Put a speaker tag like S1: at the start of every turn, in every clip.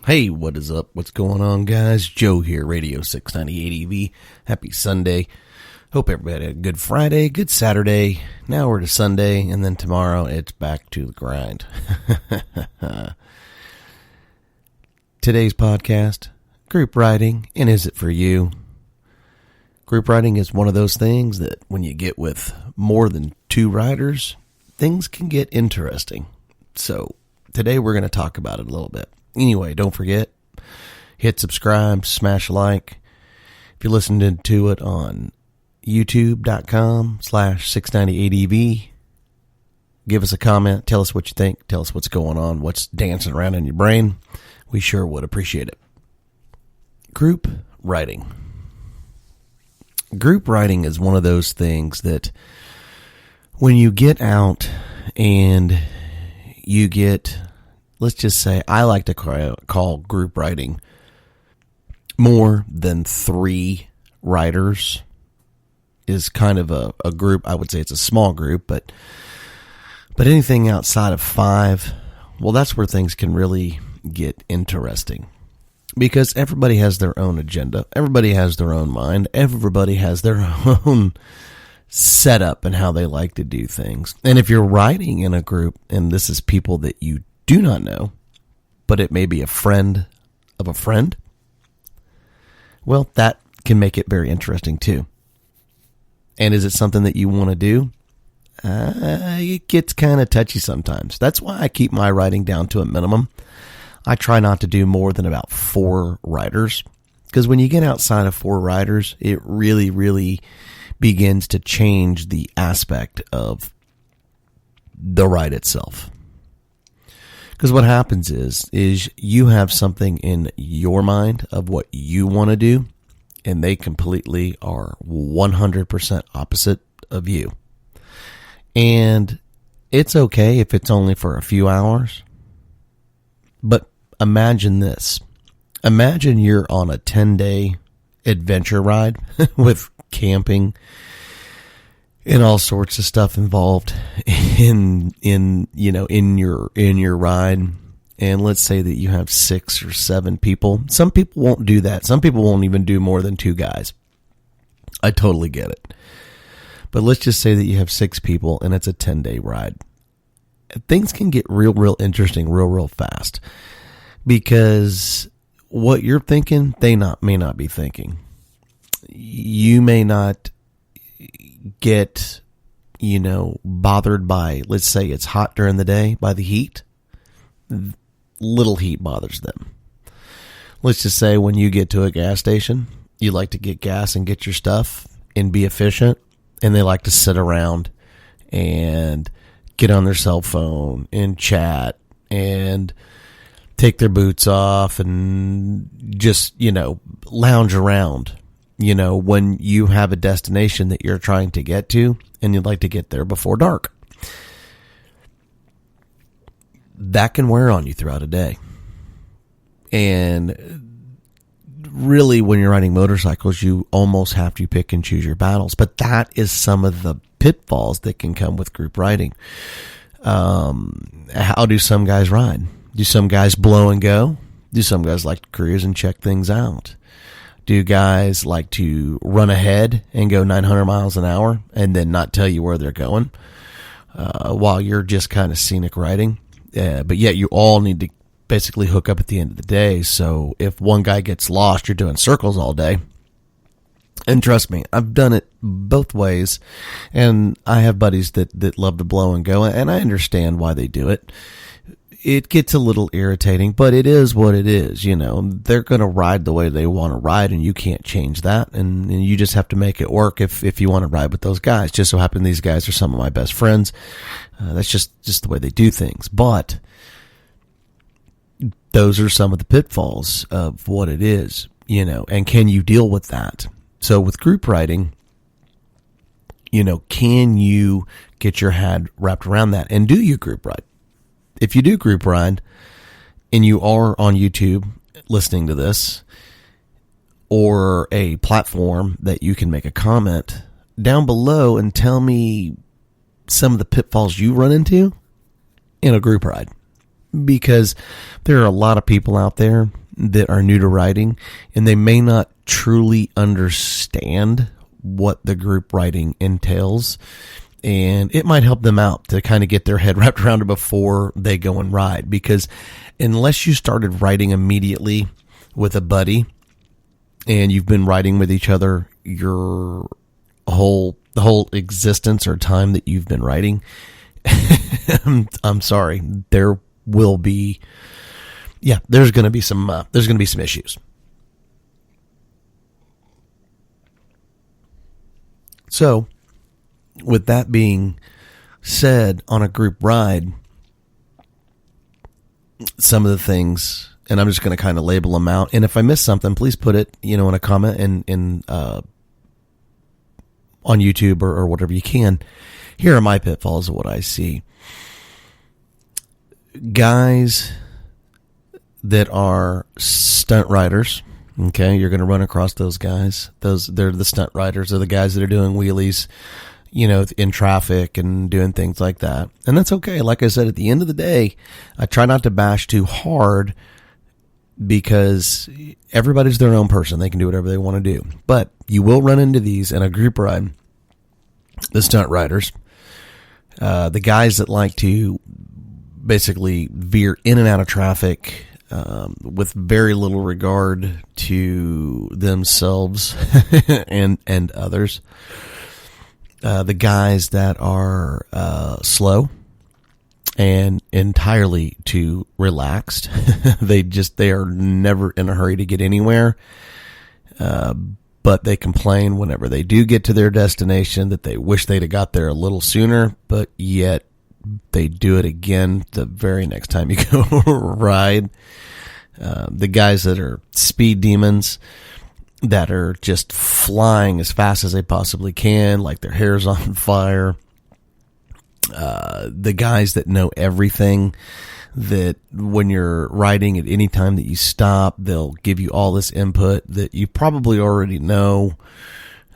S1: Hey, what is up? What's going on, guys? Joe here, Radio 698 EV. Happy Sunday. Hope everybody had a good Friday, good Saturday. Now we're to Sunday, and then tomorrow it's back to the grind. Today's podcast, group riding, and is it for you? Group riding is one of those things that when you get with more than two riders, things can get interesting. So today we're going to talk about it a little bit. Anyway, don't forget, hit subscribe, smash like. If you're listening to it on youtube.com/698EV, give us a comment. Tell us what you think. Tell us what's going on, what's dancing around in your brain. We sure would appreciate it. Group riding. Group riding is one of those things that when you get out and you get... Let's just say I like to call group riding more than three riders is kind of a group. I would say it's a small group, but anything outside of five, well, that's where things can really get interesting because everybody has their own agenda. Everybody has their own mind. Everybody has their own setup and how they like to do things. And if you're riding in a group and this is people that you do not know, but it may be a friend of a friend, well, that can make it very interesting too. And is it something that you want to do? It gets kind of touchy sometimes. That's why I keep my riding down to a minimum. I try not to do more than about 4 riders, because when you get outside of 4 riders, it really, really begins to change the aspect of the ride itself. Because what happens is you have something in your mind of what you want to do, and they completely are 100% opposite of you. And it's okay if it's only for a few hours, but imagine this. Imagine you're on a 10-day adventure ride with camping and all sorts of stuff involved in your ride. And let's say that you have 6 or 7 people. Some people won't do that. Some people won't even do more than 2 guys. I totally get it. But let's just say that you have 6 people and it's a 10-day ride. Things can get real interesting real fast. Because what you're thinking, they may not be thinking. You may not get, bothered by, let's say it's hot during the day, by the heat. Little heat bothers them. Let's just say when you get to a gas station, you like to get gas and get your stuff and be efficient, and they like to sit around and get on their cell phone and chat and take their boots off and just, lounge around. When you have a destination that you're trying to get to and you'd like to get there before dark. That can wear on you throughout a day. And really, when you're riding motorcycles, you almost have to pick and choose your battles. But that is some of the pitfalls that can come with group riding. How do some guys ride? Do some guys blow and go? Do some guys like to cruise and check things out? Do guys like to run ahead and go 900 miles an hour and then not tell you where they're going while you're just kind of scenic riding? But yet you all need to basically hook up at the end of the day. So if one guy gets lost, you're doing circles all day. And trust me, I've done it both ways. And I have buddies that love to blow and go. And I understand why they do it. It gets a little irritating, but it is what it is. They're going to ride the way they want to ride, and you can't change that. And you just have to make it work if you want to ride with those guys. Just so happen these guys are some of my best friends. That's just the way they do things. But those are some of the pitfalls of what it is, and can you deal with that? So with group riding, can you get your head wrapped around that? And do you group ride? If you do group ride and you are on YouTube listening to this or a platform that you can make a comment down below and tell me some of the pitfalls you run into in a group ride. because there are a lot of people out there that are new to riding, and they may not truly understand what the group riding entails, and it might help them out to kind of get their head wrapped around it before they go and ride, because unless you started riding immediately with a buddy and you've been riding with each other the whole existence or time that you've been riding, I'm sorry, there's going to be some issues. So, with that being said, on a group ride, some of the things, and I'm just going to kind of label them out, and if I miss something, please put it, in a comment in on YouTube or whatever you can. Here are my pitfalls of what I see. Guys that are stunt riders, okay, you're going to run across those guys. They're the stunt riders. They're the guys that are doing wheelies, in traffic and doing things like that. And that's okay. Like I said, at the end of the day, I try not to bash too hard, because everybody's their own person. They can do whatever they want to do. But you will run into these in a group ride. The stunt riders, the guys that like to basically veer in and out of traffic with very little regard to themselves and others. The guys that are slow and entirely too relaxed. They are never in a hurry to get anywhere. But they complain whenever they do get to their destination that they wish they'd have got there a little sooner, but yet they do it again the very next time you go ride. The guys that are speed demons, that are just flying as fast as they possibly can, like their hair's on fire. The guys that know everything, that when you're riding at any time that you stop, they'll give you all this input that you probably already know.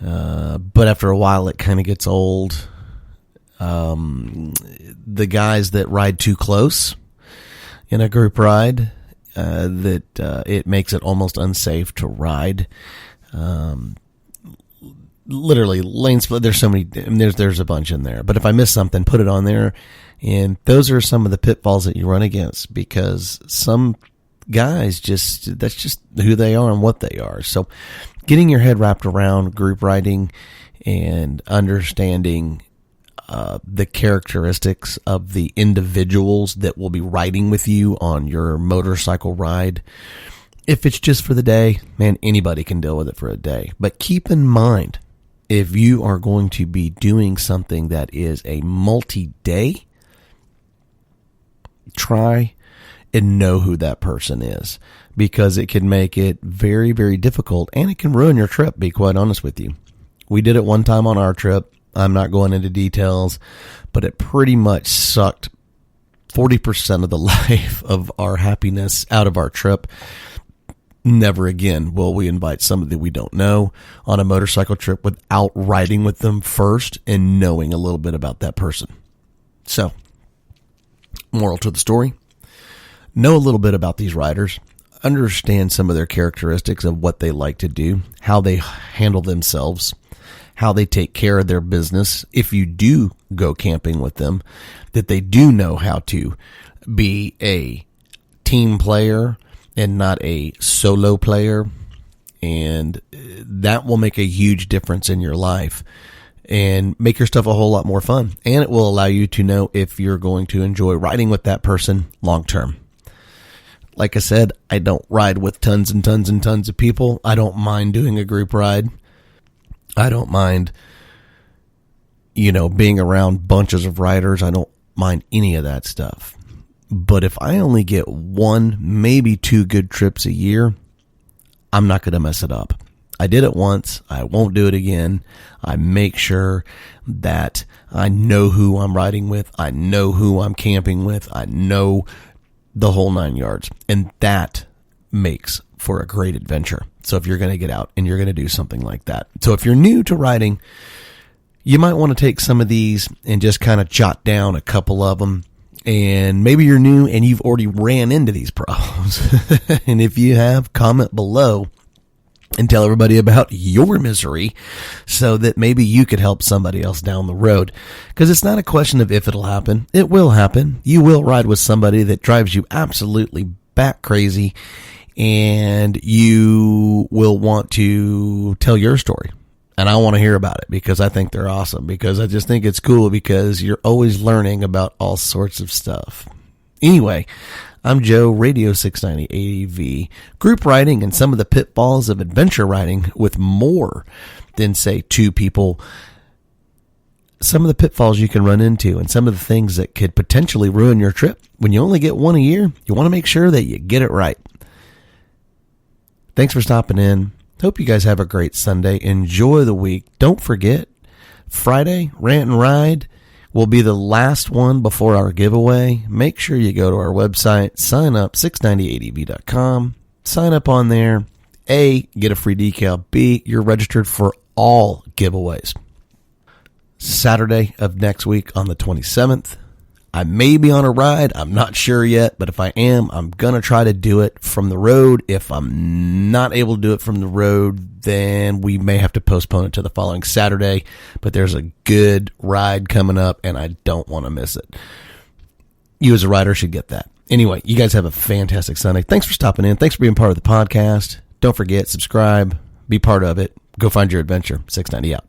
S1: But after a while, it kind of gets old. The guys that ride too close in a group ride, it makes it almost unsafe to ride. Literally lane split. There's so many, there's a bunch in there, but if I miss something, put it on there. And those are some of the pitfalls that you run against, because some guys that's just who they are and what they are. So getting your head wrapped around group riding and understanding the characteristics of the individuals that will be riding with you on your motorcycle ride. If it's just for the day, man, anybody can deal with it for a day. But keep in mind, if you are going to be doing something that is a multi-day, try and know who that person is, because it can make it very, very difficult, and it can ruin your trip, be quite honest with you. We did it one time on our trip. I'm not going into details, but it pretty much sucked 40% of the life of our happiness out of our trip. Never again will we invite somebody we don't know on a motorcycle trip without riding with them first and knowing a little bit about that person. So, moral to the story, know a little bit about these riders, understand some of their characteristics of what they like to do, how they handle themselves, how they take care of their business. If you do go camping with them, that they do know how to be a team player and not a solo player. And that will make a huge difference in your life and make your stuff a whole lot more fun. And it will allow you to know if you're going to enjoy riding with that person long term. Like I said, I don't ride with tons and tons and tons of people. I don't mind doing a group ride. I don't mind, being around bunches of riders. I don't mind any of that stuff. But if I only get one, maybe two good trips a year, I'm not going to mess it up. I did it once. I won't do it again. I make sure that I know who I'm riding with. I know who I'm camping with. I know the whole 9 yards. And that makes for a great adventure. So if you're going to get out and you're going to do something like that. So if you're new to riding, you might want to take some of these and just kind of jot down a couple of them And maybe you're new and you've already ran into these problems. And if you have, comment below and tell everybody about your misery so that maybe you could help somebody else down the road. Because it's not a question of if it'll happen. It will happen. You will ride with somebody that drives you absolutely bat crazy, and you will want to tell your story. And I want to hear about it because I think they're awesome, because I just think it's cool because you're always learning about all sorts of stuff. Anyway, I'm Joe, Radio 690 AV, group riding and some of the pitfalls of adventure riding with more than, say, two people. Some of the pitfalls you can run into and some of the things that could potentially ruin your trip. When you only get one a year, you want to make sure that you get it right. Thanks for stopping in. Hope you guys have a great Sunday. Enjoy the week. Don't forget, Friday, Rant and Ride will be the last one before our giveaway. Make sure you go to our website, sign up, 690adv.com. Sign up on there. A, get a free decal. B, you're registered for all giveaways. Saturday of next week on the 27th, I may be on a ride. I'm not sure yet, but if I am, I'm going to try to do it from the road. If I'm not able to do it from the road, then we may have to postpone it to the following Saturday. But there's a good ride coming up, and I don't want to miss it. You as a rider should get that. Anyway, you guys have a fantastic Sunday. Thanks for stopping in. Thanks for being part of the podcast. Don't forget, subscribe, be part of it. Go find your adventure. 690 out.